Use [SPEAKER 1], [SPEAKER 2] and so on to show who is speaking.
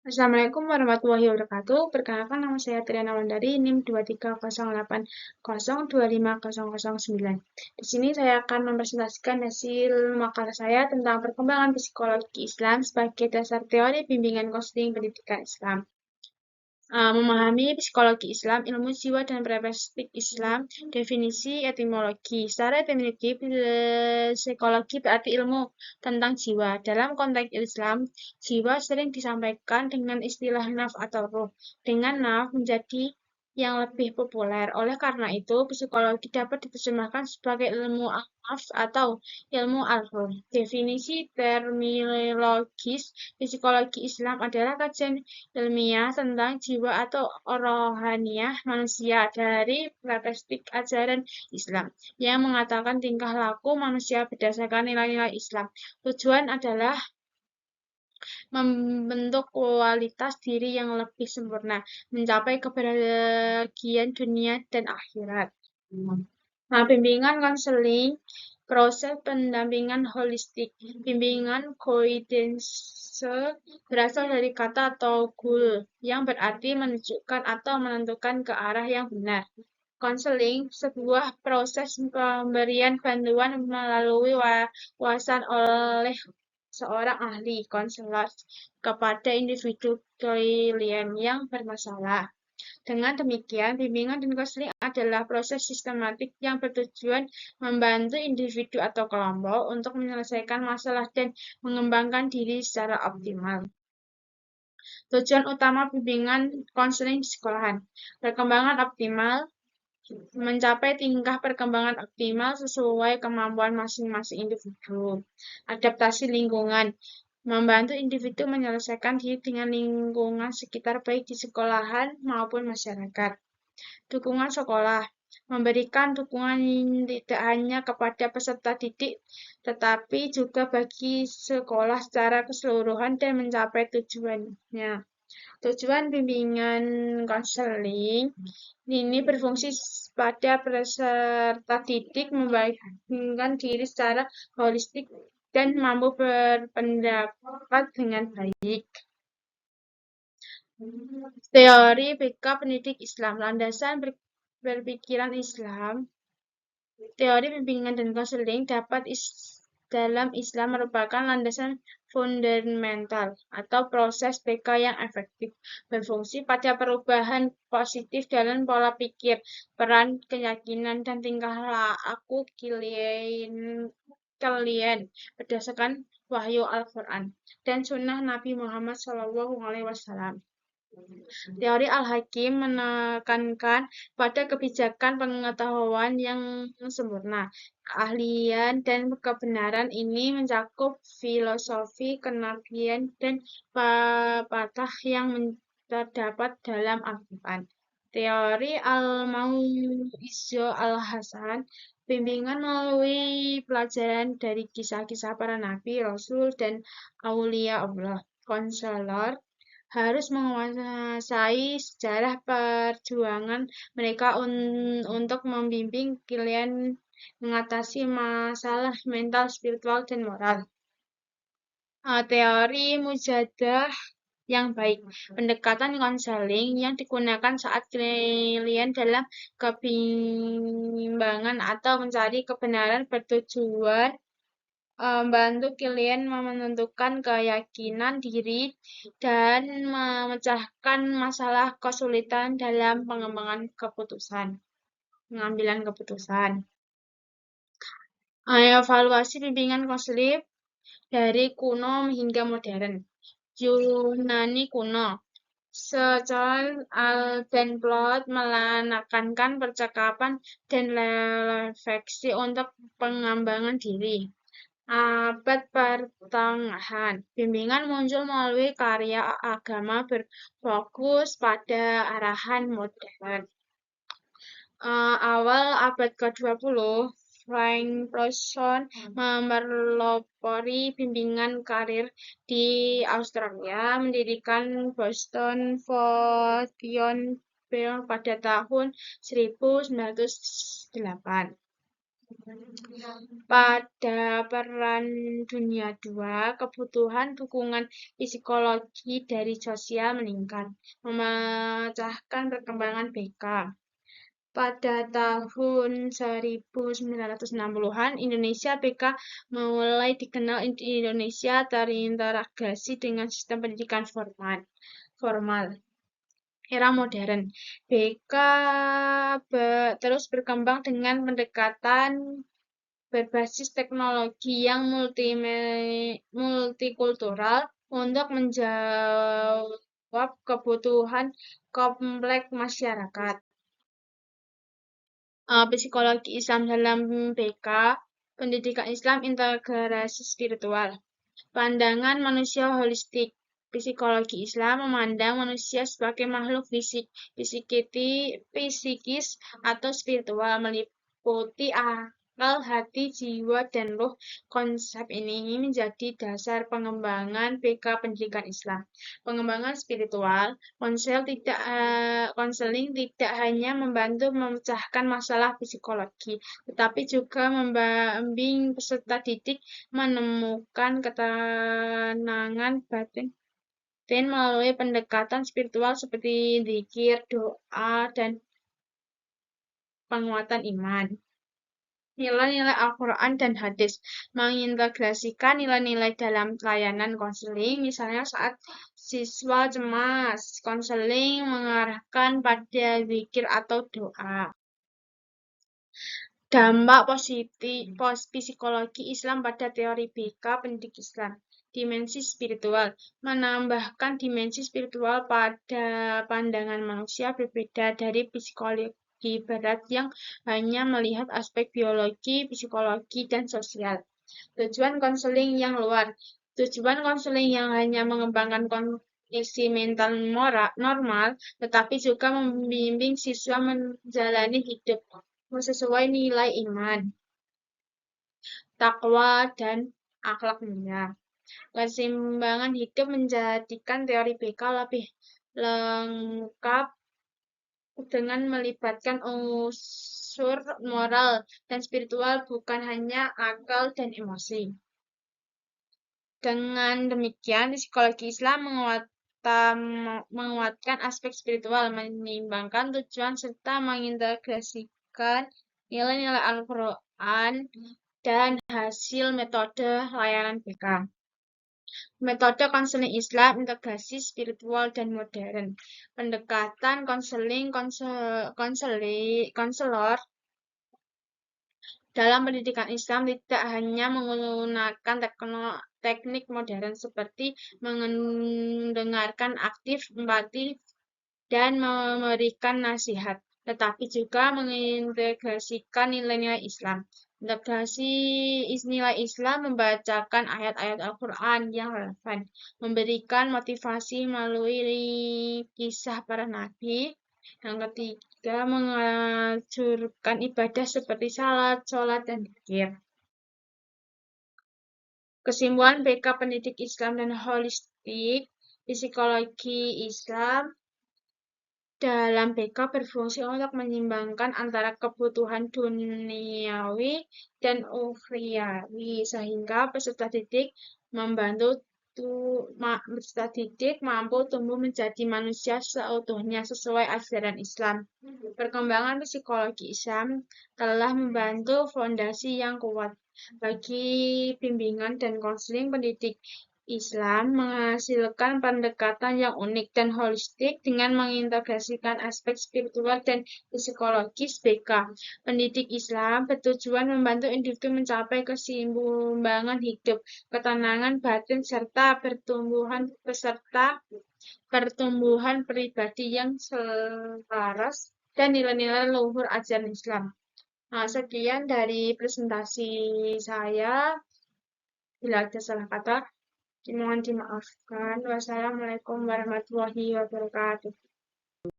[SPEAKER 1] Assalamualaikum warahmatullahi wabarakatuh. Perkenalkan nama saya Triana Wandari, NIM 23080025009. Di sini saya akan mempresentasikan hasil makalah saya tentang perkembangan psikologi Islam sebagai dasar teori bimbingan konseling pendidikan Islam. Memahami psikologi Islam, ilmu jiwa dan perspektif Islam, definisi etimologi. Secara etimologi, psikologi berarti ilmu tentang jiwa. Dalam konteks Islam, jiwa sering disampaikan dengan istilah nafs atau ruh. Dengan nafs menjadi yang lebih populer. Oleh karena itu, psikologi dapat diterjemahkan sebagai ilmu nafs atau ilmu al-ruh. Definisi terminologis psikologi Islam adalah kajian ilmiah tentang jiwa atau rohaniah manusia dari perspektif ajaran Islam yang mengatakan tingkah laku manusia berdasarkan nilai-nilai Islam. Tujuan adalah membentuk kualitas diri yang lebih sempurna, mencapai kebahagiaan dunia dan akhirat. Nah, bimbingan konseling, proses pendampingan holistik, bimbingan guidance berasal dari kata atau goal yang berarti menunjukkan atau menentukan ke arah yang benar. Konseling, sebuah proses pemberian bantuan melalui wawasan oleh seorang ahli konselor kepada individu klien yang bermasalah. Dengan demikian, bimbingan dan konseling adalah proses sistematik yang bertujuan membantu individu atau kelompok untuk menyelesaikan masalah dan mengembangkan diri secara optimal. Tujuan utama bimbingan konseling di sekolahan, perkembangan optimal, mencapai tingkat perkembangan optimal sesuai kemampuan masing-masing individu. Adaptasi lingkungan, membantu individu menyelesaikan diri dengan lingkungan sekitar baik di sekolahan maupun masyarakat. Dukungan sekolah, memberikan dukungan tidak hanya kepada peserta didik, tetapi juga bagi sekolah secara keseluruhan dan mencapai tujuannya. Tujuan bimbingan konseling ini berfungsi pada peserta didik membangun diri secara holistik dan mampu berpendapat dengan baik. Teori BK pendidik Islam, landasan berpikiran Islam. Teori bimbingan dan konseling dalam Islam merupakan landasan fundamental atau proses BK yang efektif, berfungsi pada perubahan positif dalam pola pikir, peran, keyakinan, dan tingkah laku klien berdasarkan wahyu Al-Quran dan sunnah Nabi Muhammad SAW. Teori Al-Hakim menekankan pada kebijakan pengetahuan yang sempurna. Keahlian dan kebenaran ini mencakup filosofi, kenabian, dan pepatah yang terdapat dalam Al-Quran. Teori Al-Mau'izah Al-Hasan, bimbingan melalui pelajaran dari kisah-kisah para nabi, rasul, dan aulia Allah. Konselor harus menguasai sejarah perjuangan mereka untuk membimbing klien mengatasi masalah mental, spiritual, dan moral. Teori mujadah yang baik, pendekatan konseling yang digunakan saat klien dalam kebimbangan atau mencari kebenaran bertujuan membantu klien menentukan keyakinan diri dan memecahkan masalah kesulitan dalam pengambilan keputusan. Evaluasi bimbingan konseling dari kuno hingga modern. Yunani kuno. Secara dan plot menekankan percakapan dan refleksi untuk pengembangan diri. Abad pertengahan, bimbingan muncul melalui karya agama berfokus pada arahan modern. Awal abad ke-20, Frank Person memelopori bimbingan karir di Australia, mendirikan Boston Foundation pada tahun 1908. Pada Perang Dunia II, kebutuhan dukungan psikologi dari sosial meningkat, memecahkan perkembangan BK. Pada tahun 1960-an, Indonesia BK mulai dikenal di Indonesia terintegrasi dengan sistem pendidikan formal. Era modern, BK terus berkembang dengan pendekatan berbasis teknologi yang multikultural untuk menjawab kebutuhan kompleks masyarakat. Psikologi Islam dalam BK, pendidikan Islam integrasi spiritual, pandangan manusia holistik. Psikologi Islam memandang manusia sebagai makhluk psikis atau spiritual, meliputi akal, hati, jiwa, dan roh. Konsep ini menjadi dasar pengembangan BK pendidikan Islam. Pengembangan spiritual, konseling tidak hanya membantu memecahkan masalah psikologi, tetapi juga membimbing peserta didik menemukan ketenangan batin melalui pendekatan spiritual seperti zikir, doa, dan penguatan iman. Nilai-nilai Al-Quran dan hadis, mengintegrasikan nilai-nilai dalam layanan konseling, misalnya saat siswa cemas, konseling mengarahkan pada zikir atau doa. Dampak positif psikologi Islam pada teori BK pendidik Islam. Dimensi spiritual, menambahkan dimensi spiritual pada pandangan manusia berbeda dari psikologi barat yang hanya melihat aspek biologi, psikologi, dan sosial. Tujuan konseling yang luar, tujuan konseling yang hanya mengembangkan kondisi mental normal, tetapi juga membimbing siswa menjalani hidup sesuai nilai iman, takwa, dan akhlak mulia. Keseimbangan hidup menjadikan teori BK lebih lengkap dengan melibatkan unsur moral dan spiritual, bukan hanya akal dan emosi. Dengan demikian, psikologi Islam menguatkan aspek spiritual, menimbangkan tujuan, serta mengintegrasikan nilai-nilai Al-Quran dan hasil metode layanan BK. Metode konseling Islam, integrasi spiritual dan modern. Pendekatan konselor dalam pendidikan Islam tidak hanya menggunakan teknik modern seperti mendengarkan aktif, empati, dan memberikan nasihat, tetapi juga mengintegrasikan nilai-nilai Islam. Integrasi nilai Islam membacakan ayat-ayat Al-Quran yang relevan, memberikan motivasi melalui kisah para nabi. Yang ketiga, menganjurkan ibadah seperti salat, sholat, dan zikir. Kesimpulan BK pendidik Islam dan holistik, psikologi Islam dalam BK berfungsi untuk menyeimbangkan antara kebutuhan duniawi dan ukhrawi, sehingga peserta didik mampu tumbuh menjadi manusia seutuhnya sesuai ajaran Islam. Perkembangan psikologi Islam telah membantu fondasi yang kuat bagi bimbingan dan konseling pendidik Islam, menghasilkan pendekatan yang unik dan holistik dengan mengintegrasikan aspek spiritual dan psikologis BK. Pendidik Islam bertujuan membantu individu mencapai keseimbangan hidup, ketenangan batin, serta pertumbuhan pribadi yang selaras dan nilai-nilai luhur ajaran Islam. Nah, sekian dari presentasi saya. Bila ada salah kata, mohon dimaafkan. Wassalamualaikum warahmatullahi wabarakatuh.